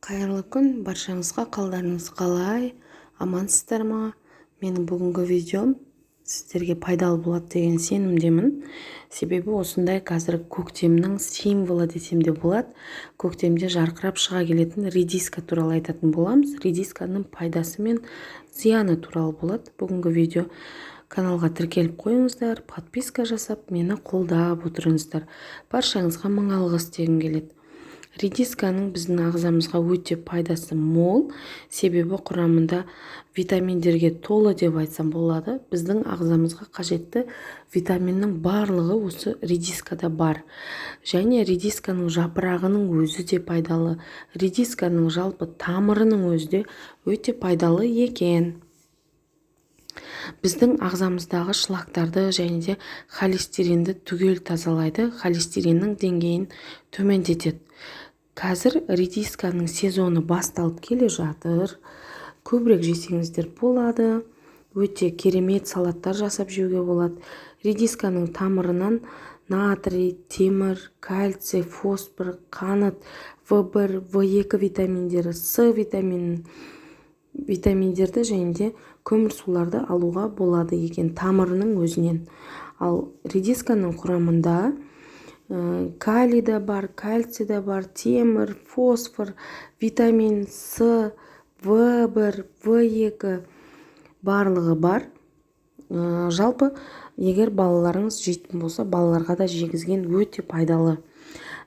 Қайырлы күн, баршаңызға қалдарыңыз қалай? Амансыздар ма? Менің бүгінгі видеом сіздерге пайдалы болады деген сенімдемін. Себебі осындай қазір көктемнің символы десем де болады. Көктемде жарқырап шыға келетін редиска туралы айтатын боламыз. Редисканың пайдасы мен зияны туралы болады. Бүгінгі видео каналға тіркеліп қойыңыздар, подписка жасап, мені қолдап отырыңыздар. Баршаңызға мың алғыс дегім келеді. Редисканың біздің ағзамызға өте пайдасы мол, себебі құрамында витаминдерге толы деп айтсам болады. Біздің ағзамызға қажетті витаминнің барлығы осы редискада бар. Және редисканың жапырағының өзі де пайдалы. Редисканың жалпы тамырының өзі де өте пайдалы екен. Біздің ағзамыздағы шлактарды және де холестеринді түгел тазалайды, холестериннің деңгейін төмендетеді. Қазір редисканың сезоны басталып келе жатыр. Көбірек жесеңіздер болады. Өте керемет салаттар жасап жеуге болады. Редисканың тамырынан натрий, темір, кальций, фосфор, қант, В1, В2 витаминдері, С витаминдерді және де көмірсуларды алуға болады екен тамырының өзінен. Ал редисканың құрамында калий да бар, кальций да бар, темір, фосфор, витамин С, В1, В2 барлығы бар. Жалпы, егер балаларыңыз жейтін болса, балаларға да жегізген өте пайдалы.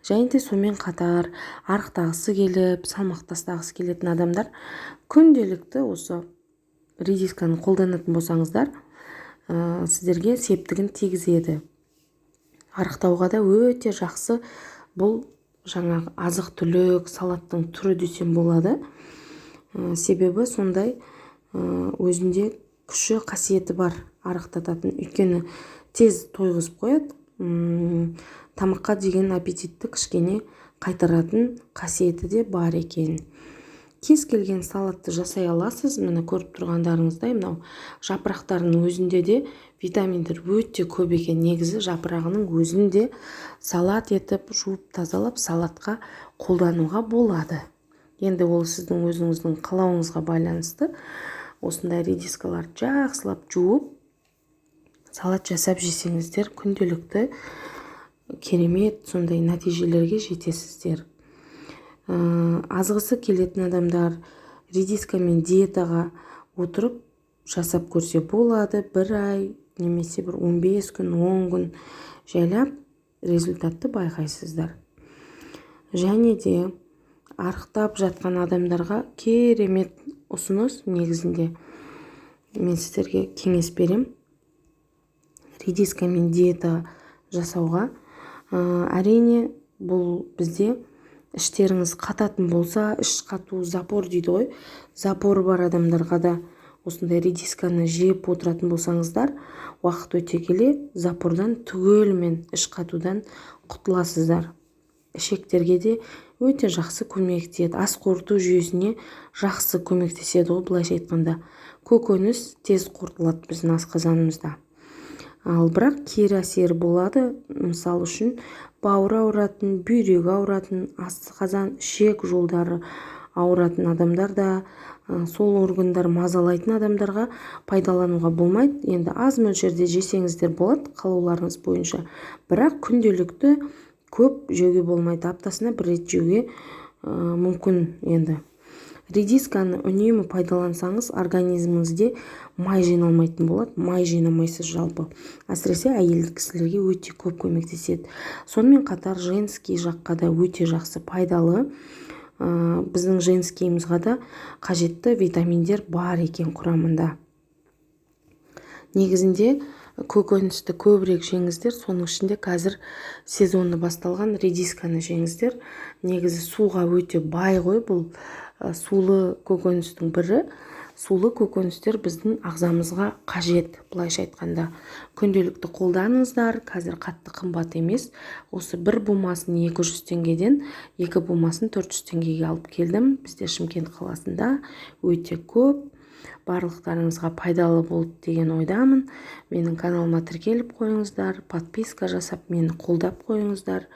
Және де сонымен қатар арықтағысы келіп, салмақ тастағысы келетін адамдар күнделікті осы редисканы қолданатын болсаңыздар, сіздерге септігін тигізеді. Арықтауға да өте жақсы. Бұл жаңағы азық түлік салаттың түрі десем болады. Себебі сондай өзінде күші қасиеті бар арықтататын. Өйткені тез тойғызып қояды. Тамаққа деген аппетитті кішкене қайтаратын қасиеті де бар екен. Кез келген салатты жасай аласыз. Міне көріп тұрғандарыңыздай, мынау жапырақтарының өзінде де витаминдер өте көп екен. Негізі жапырағының өзінде салат етіп, жуып тазалап, салатқа қолдануға болады. Енді ол сіздің өзіңіздің қалауыңызға байланысты. Осындай редискаларды жақсылап жуып, салат жасап жесеңіздер, күнделікті керемет сондай нәтижелерге жетесіздер. Азғысы келетін адамдар редискамен диетаға отырып жасап көрсе болады. Бір ай немесе бір 15 күн, 10 күн жайлап результатты байқайсыздар. Және де арықтап жатқан адамдарға керемет ұсыныс. Негізінде мен сіздерге кеңес берем. Редискамен диета жасауға. Әрине, бұл бізде іштеріңіз қататын болса, іш қату, запор дейді ғой. Запоры бар адамдарға да осындай редисканы жеп отыратын болсаңыздар, уақыт өте келе запордан түгелмен іш қатудан құтыласыздар. Ішектерге де өте жақсы көмектеседі. Ас қорыту жүйесіне жақсы көмектеседі ғой, былайша айтқанда. Көкөніс тез қорытылады біздің асқазанымызда. Ал бірақ кері әсері болады. Мысал үшін бауыр ауыратын, бүйрек ауыратын, асқазан, ішек жолдары ауыратын адамдар да, сол органдар мазалайтын адамдарға пайдалануға болмайды. Енді аз мөлшерде жесеңіздер болады, қалауларыңыз бойынша. Бірақ күнделікті көп жеуге болмайды. Аптасына бір рет жеуге мүмкін енді. Редисканы үнемі пайдалансаңыз, организміңізде май жиналмайтын болады. Май жинамайсыз жалпы. Әсіресе әйел кісілерге өте көп көмектеседі. Сонымен қатар женский жаққа да өте жақсы пайдалы. Біздің женскийімізға да қажетті витаминдер бар екен құрамында. Негізінде көкөністі көбірек жеңіздер. Соның ішінде қазір сезоны басталған редисканы жеңіздер. Негізі суға өте бай ғой бұл. Сулы көкөністің бірі. Сулы көкөністер біздің ағзамызға қажет, былайша айтқанда. Күнделікті қолданыңыздар. Қазір қатты қымбат емес. Осы бір бумасын 200 теңгеден 2 бумасын 400 теңгеге алып келдім. Бізде Шымкент қаласында өте көп. барлықтарыңызға пайдалы болды деген ойдамын. Менің каналыма тіркеліп қойыңыздар, подписка жасап мені қолдап қойыңыздар.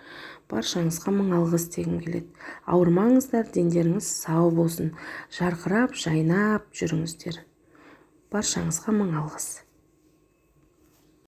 Баршаңызға мың алғыс дегім келеді. Ауырмаңыздар, дендеріңіз сау болсын, жарқырап жайнап жүріңіздер. Баршаңызға мың алғыс.